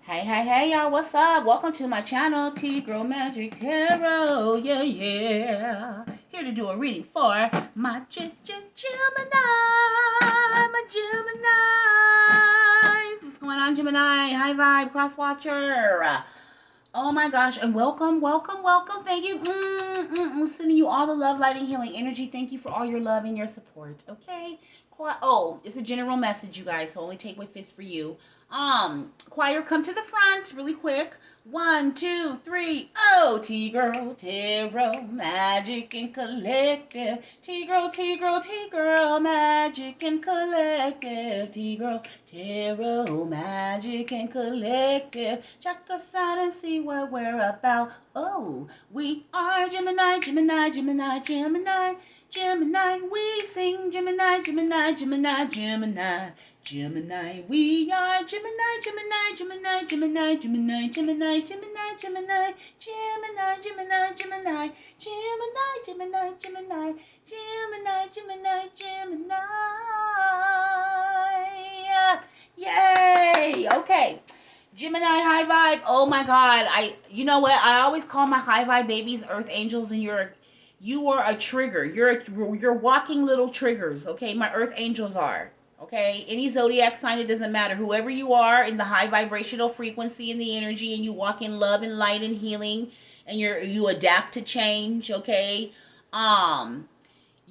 Hey, y'all, what's up? Welcome to my channel, tgirlmagick Tarot. Yeah. Here to do a reading for my Gemini. My Geminis. What's going on, Gemini? High vibe, cross watcher. Oh my gosh, and welcome. Thank you. Sending you all the love, light, and healing energy. Thank you for all your love and your support. Okay. Oh, it's a general message, you guys, so only take what fits for you. Choir, come to the front really quick. 1, 2, 3. Oh, T-girl, tarot, magic and collective. T-girl, magic and collective. T-girl, tarot, magic and collective. Check us out and see what we're about. Oh, we are Gemini. Gemini, we sing Gemini. Gemini, we are Gemini. Gemini, Yay! Okay. Gemini high vibe. Oh my God. You know what? I always call my high vibe babies earth angels, and you are a trigger. You're walking little triggers. Okay, my earth angels are. Okay, any zodiac sign, it doesn't matter. Whoever you are in the high vibrational frequency and the energy, and you walk in love and light and healing, and you adapt to change. Okay,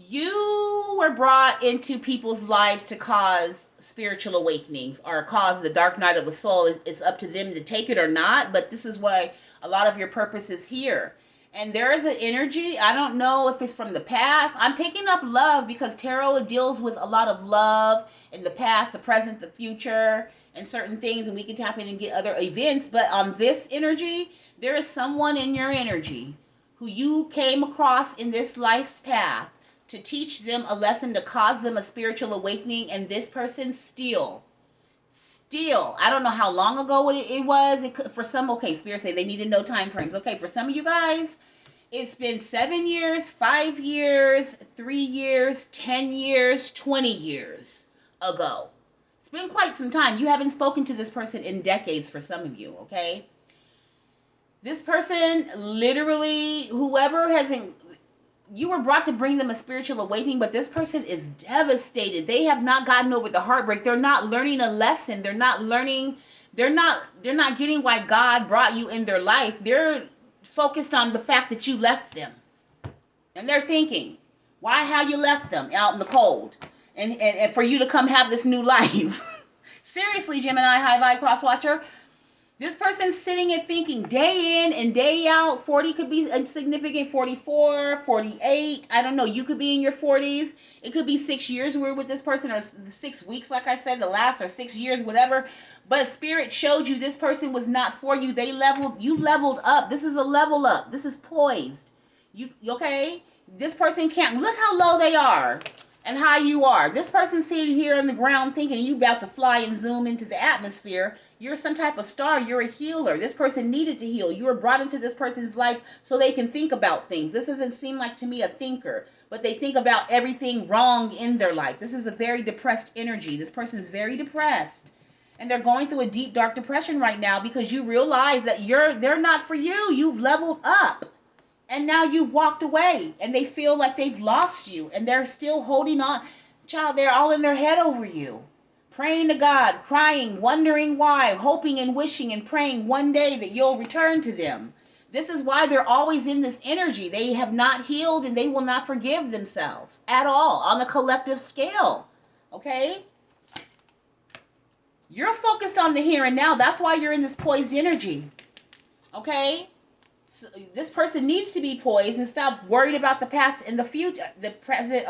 you were brought into people's lives to cause spiritual awakenings or cause the dark night of the soul. It's up to them to take it or not, but this is why a lot of your purpose is here. And there is an energy, I don't know if it's from the past. I'm picking up love because tarot deals with a lot of love in the past, the present, the future, and certain things, and we can tap in and get other events. But on this energy, there is someone in your energy who you came across in this life's path to teach them a lesson, to cause them a spiritual awakening, and this person still, I don't know how long ago it was. For some, okay, Spirit say they need to know time frames. Okay, for some of you guys, it's been 7 years, 5 years, 3 years, 10 years, 20 years ago. It's been quite some time. You haven't spoken to this person in decades for some of you, okay? This person, literally, whoever hasn't, you were brought to bring them a spiritual awakening, but this person is devastated. They have not gotten over the heartbreak. They're not learning a lesson. They're not getting why God brought you in their life. They're focused on the fact that you left them. And they're thinking, why have you left them out in the cold? And for you to come have this new life. Seriously, Gemini high vibe cross watcher. This person's sitting and thinking day in and day out. 40 could be insignificant, 44, 48. I don't know. You could be in your 40s. It could be 6 years we're with this person, or 6 weeks, like I said, the last, or 6 years, whatever. But Spirit showed you this person was not for you. You leveled up. This is a level up. This is poised. You okay? This person can't, look how low they are and how you are. This person sitting here on the ground thinking you about to fly and zoom into the atmosphere. You're some type of star. You're a healer. This person needed to heal. You were brought into this person's life so they can think about things. This doesn't seem like to me a thinker, but they think about everything wrong in their life. This is a very depressed energy. This person is very depressed. And they're going through a deep, dark depression right now because you realize that they're not for you. You've leveled up. And now you've walked away, and they feel like they've lost you, and they're still holding on. Child, they're all in their head over you. Praying to God, crying, wondering why, hoping and wishing and praying one day that you'll return to them. This is why they're always in this energy. They have not healed, and they will not forgive themselves at all on the collective scale. Okay? You're focused on the here and now. That's why you're in this poised energy. Okay? So this person needs to be poised and stop worried about the past and the future. The present,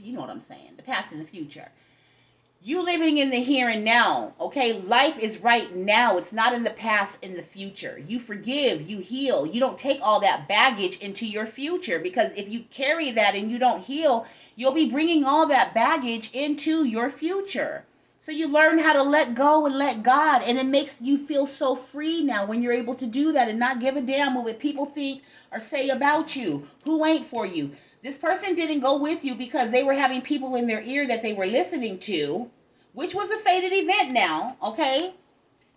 you know what I'm saying. The past and the future. You living in the here and now, okay? Life is right now. It's not in the past, in the future. You forgive, you heal. You don't take all that baggage into your future, because if you carry that and you don't heal, you'll be bringing all that baggage into your future. So you learn how to let go and let God, and it makes you feel so free now when you're able to do that and not give a damn what people think or say about you, who ain't for you. This person didn't go with you because they were having people in their ear that they were listening to, which was a fated event now, okay?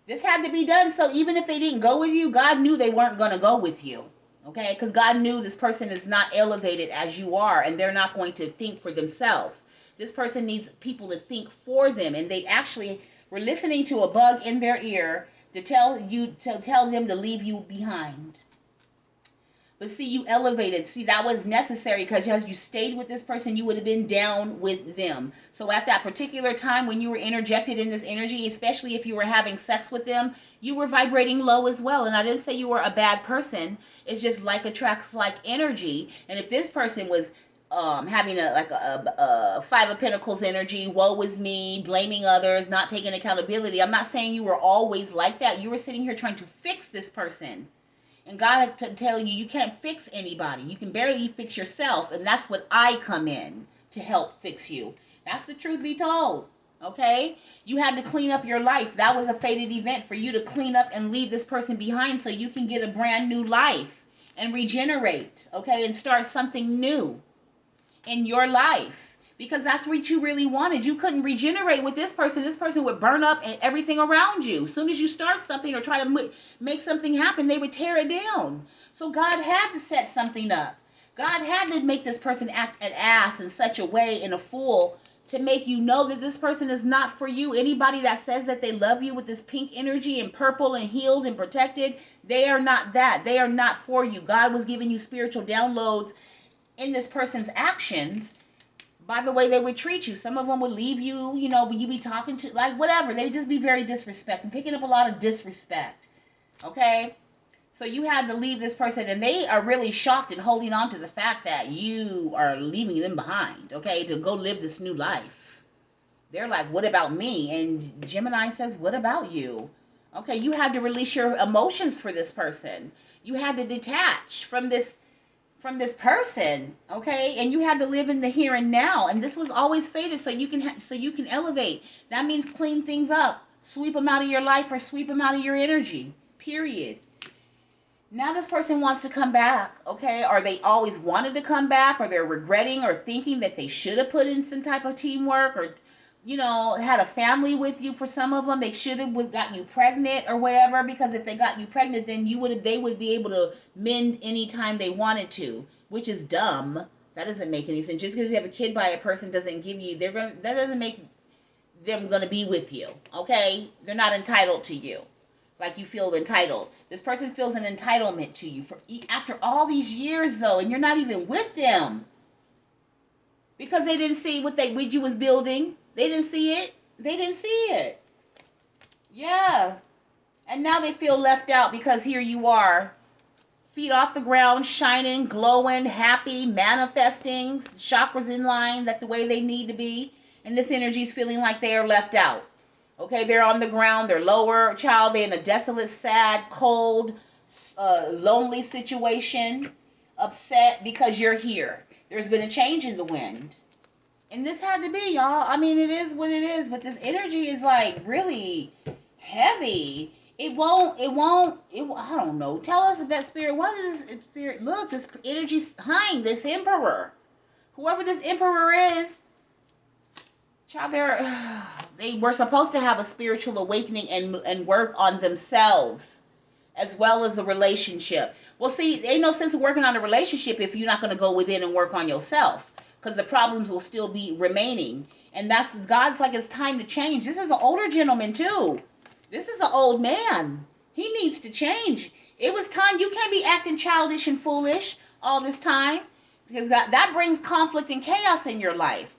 This had to be done. So even if they didn't go with you, God knew they weren't going to go with you. Okay? Because God knew this person is not elevated as you are, and they're not going to think for themselves. This person needs people to think for them, and they actually were listening to a bug in their ear to tell them to leave you behind. But see, you elevated. See, that was necessary, because as you stayed with this person, you would have been down with them. So at that particular time when you were interjected in this energy, especially if you were having sex with them, you were vibrating low as well. And I didn't say you were a bad person. It's just like attracts like energy. And if this person was having a Five of Pentacles energy, woe is me, blaming others, not taking accountability, I'm not saying you were always like that. You were sitting here trying to fix this person. And God could tell you, you can't fix anybody. You can barely fix yourself. And that's what I come in to help fix you. That's the truth be told. Okay? You had to clean up your life. That was a fated event for you to clean up and leave this person behind so you can get a brand new life and regenerate. Okay? And start something new in your life. Because that's what you really wanted. You couldn't regenerate with this person. This person would burn up and everything around you. As soon as you start something or try to make something happen, they would tear it down. So God had to set something up. God had to make this person act an ass in such a way, and a fool, to make you know that this person is not for you. Anybody that says that they love you with this pink energy and purple and healed and protected, they are not that. They are not for you. God was giving you spiritual downloads in this person's actions by the way they would treat you. Some of them would leave you, you know, you be talking to, like, whatever. They would just be very disrespectful, picking up a lot of disrespect. Okay? So you had to leave this person, and they are really shocked and holding on to the fact that you are leaving them behind, okay, to go live this new life. They're like, what about me? And Gemini says, what about you? Okay, you had to release your emotions for this person. You had to detach from this person, okay? And you had to live in the here and now. And this was always fated so you can elevate. That means clean things up, sweep them out of your life, or sweep them out of your energy. Period. Now this person wants to come back, okay? Or they always wanted to come back, or they're regretting or thinking that they should have put in some type of teamwork, or, you know, had a family with you. For some of them, they should have got you pregnant or whatever, because if they got you pregnant, then they would be able to mend anytime they wanted to, which is dumb. That doesn't make any sense. Just because you have a kid by a person doesn't give you, that doesn't make them going to be with you, okay? They're not entitled to you like you feel entitled. This person feels an entitlement to you after all these years, though, and you're not even with them because they didn't see what you was building. They didn't see it. They didn't see it. Yeah. And now they feel left out because here you are, feet off the ground, shining, glowing, happy, manifesting, chakras in line, that the way they need to be. And this energy is feeling like they are left out. Okay, they're on the ground, they're lower, child, they're in a desolate, sad, cold, lonely situation, upset because you're here. There's been a change in the wind. And this had to be, y'all. I mean, it is what it is, but this energy is like really heavy. I don't know. Tell us about Spirit. What is Spirit? Look, this energy's behind this emperor. Whoever this emperor is, child, they were supposed to have a spiritual awakening and work on themselves as well as a relationship. Well, see, ain't no sense of working on a relationship if you're not going to go within and work on yourself, because the problems will still be remaining. And that's, God's like, it's time to change. This is an older gentleman too. This is an old man. He needs to change. It was time. You can't be acting childish and foolish all this time, because that brings conflict and chaos in your life.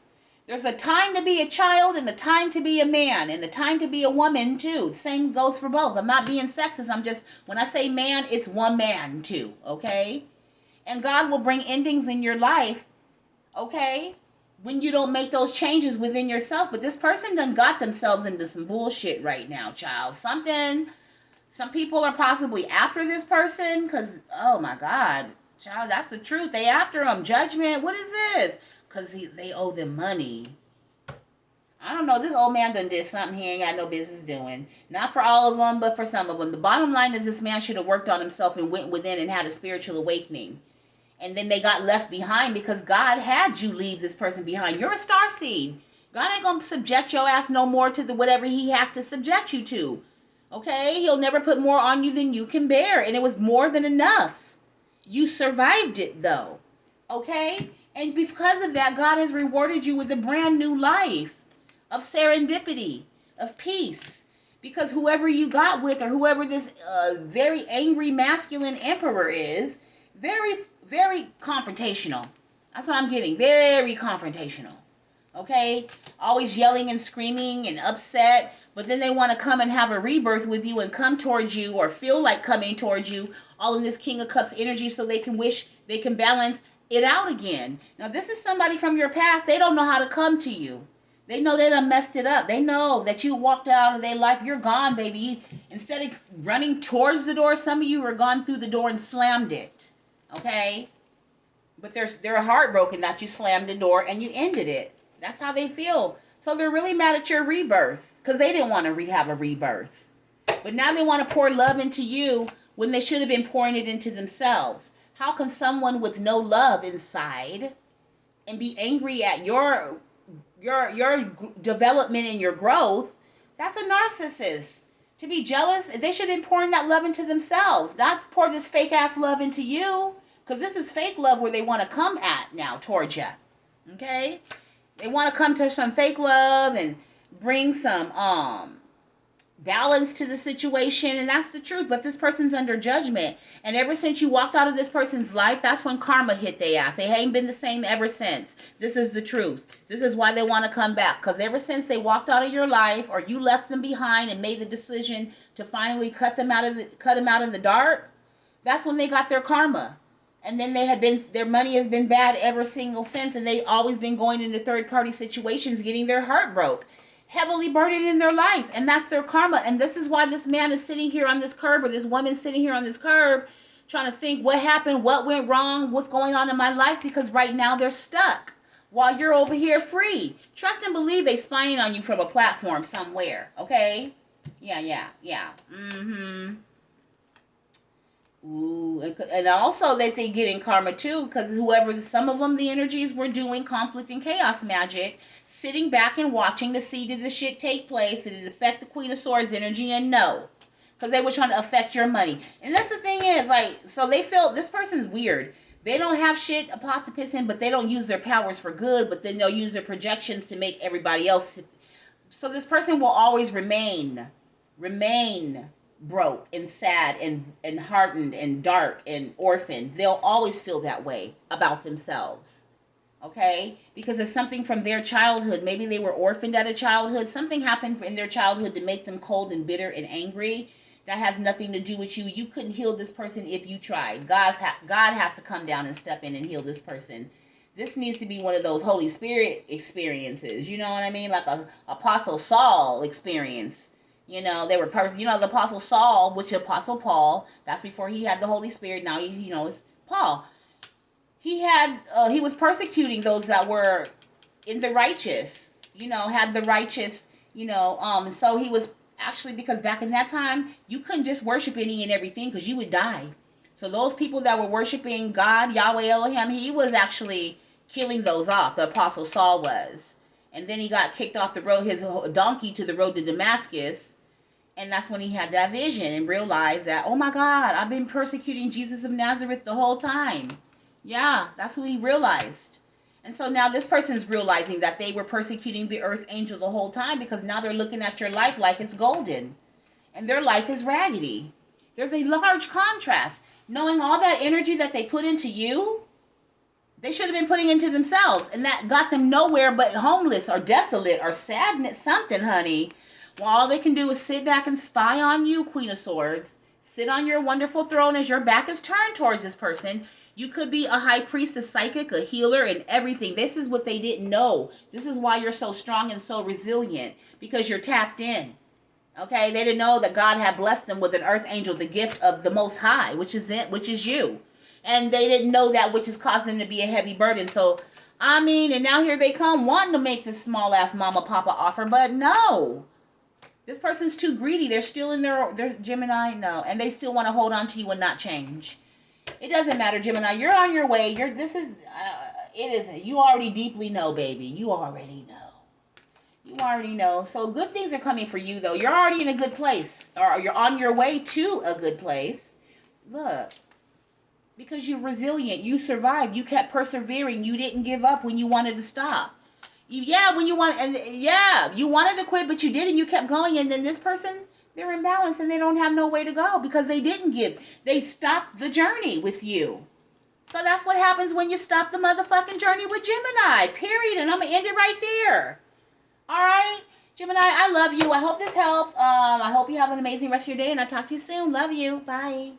There's a time to be a child and a time to be a man and a time to be a woman too. The same goes for both. I'm not being sexist. I'm just, when I say man, it's one man too, okay? And God will bring endings in your life, okay, when you don't make those changes within yourself. But this person done got themselves into some bullshit right now, child. Some people are possibly after this person because, oh my God, child, that's the truth. They after them. Judgment. What is this? Because they owe them money. I don't know. This old man done did something he ain't got no business doing. Not for all of them, but for some of them. The bottom line is this man should have worked on himself and went within and had a spiritual awakening. And then they got left behind because God had you leave this person behind. You're a starseed. God ain't going to subject your ass no more to whatever he has to subject you to. Okay? He'll never put more on you than you can bear. And it was more than enough. You survived it, though. Okay? And because of that, God has rewarded you with a brand new life of serendipity, of peace. Because whoever you got with, or whoever this very angry masculine emperor is, very, very confrontational. That's what I'm getting. Very confrontational. Okay? Always yelling and screaming and upset. But then they want to come and have a rebirth with you and come towards you, or feel like coming towards you, all in this King of Cups energy, so they can wish they can balance it out again. Now, this is somebody from your past. They don't know how to come to you. They know they done messed it up. They know that you walked out of their life. You're gone, baby. Instead of running towards the door, some of you were gone through the door and slammed it. Okay? But they're heartbroken that you slammed the door and you ended it. That's how they feel. So they're really mad at your rebirth, because they didn't want to have a rebirth. But now they want to pour love into you when they should have been pouring it into themselves. How can someone with no love inside and be angry at your development and your growth? That's a narcissist. To be jealous, they should have been pouring that love into themselves, not pour this fake ass love into you, because this is fake love where they want to come at now towards you. Okay? They want to come to some fake love and bring some balance to the situation, and that's the truth. But this person's under judgment, and ever since you walked out of this person's life, that's when karma hit their ass. They ain't been the same ever since. This is the truth. This is why they want to come back, because ever since they walked out of your life, or you left them behind and made the decision to finally cut them out in the dark, that's when they got their karma. And then their money has been bad ever single since, and they always been going into third-party situations, getting their heart broke, heavily burdened in their life, and that's their karma. And this is why this man is sitting here on this curb, or this woman sitting here on this curb, trying to think what happened, what went wrong, what's going on in my life, because right now they're stuck while you're over here free. Trust and believe they spying on you from a platform somewhere, okay? Yeah. Mm-hmm. Ooh, and also that they get in karma too, because some of them, the energies were doing conflict and chaos magic, sitting back and watching to see did the shit take place, did it affect the Queen of Swords energy, and no, because they were trying to affect your money. And that's the thing is, like, so they feel this person's weird. They don't have shit a pot to piss in, but they don't use their powers for good, but then they'll use their projections to make everybody else. So this person will always remain broke and sad and hardened and dark and orphaned. They'll always feel that way about themselves. Okay? Because it's something from their childhood. Maybe they were orphaned at a childhood. Something happened in their childhood to make them cold and bitter and angry. That has nothing to do with you. You couldn't heal this person if you tried. God has to come down and step in and heal this person. This needs to be one of those Holy Spirit experiences. You know what I mean? Like a Apostle Saul experience. You know, they were perfect. You know, the Apostle Saul, which Apostle Paul, that's before he had the Holy Spirit. Now, it's Paul. He was persecuting those that were in the righteous, had the righteous, and so he was actually, because back in that time, you couldn't just worship any and everything because you would die. So those people that were worshiping God, Yahweh Elohim, he was actually killing those off. The Apostle Saul was. And then he got kicked off the road, his donkey, to the road to Damascus. And that's when he had that vision and realized that, oh my God, I've been persecuting Jesus of Nazareth the whole time. Yeah, that's what he realized. And so now this person's realizing that they were persecuting the earth angel the whole time, because now they're looking at your life like it's golden. And their life is raggedy. There's a large contrast. Knowing all that energy that they put into you, they should have been putting into themselves. And that got them nowhere but homeless or desolate or sadness, something, honey. Well, all they can do is sit back and spy on you, Queen of Swords. Sit on your wonderful throne as your back is turned towards this person. You could be a high priest, a psychic, a healer, and everything. This is what they didn't know. This is why you're so strong and so resilient, because you're tapped in. Okay? They didn't know that God had blessed them with an earth angel, the gift of the Most High, which is you. And they didn't know that, which is causing them to be a heavy burden. So, and now here they come wanting to make this small ass mama papa offer, but no. This person's too greedy. They're still in their Gemini, no, and they still want to hold on to you and not change. It doesn't matter, Gemini. You're on your way. You already deeply know, baby. You already know. You already know. So good things are coming for you, though. You're already in a good place, or you're on your way to a good place. Look, because you're resilient. You survived. You kept persevering. You didn't give up when you wanted to stop. When you want, and yeah, you wanted to quit, but you didn't. You kept going, and then this person, they're in balance, and they don't have no way to go because they didn't give. They stopped the journey with you. So that's what happens when you stop the motherfucking journey with Gemini. Period. And I'm gonna end it right there. All right, Gemini, I love you. I hope this helped. I hope you have an amazing rest of your day, and I'll talk to you soon. Love you. Bye.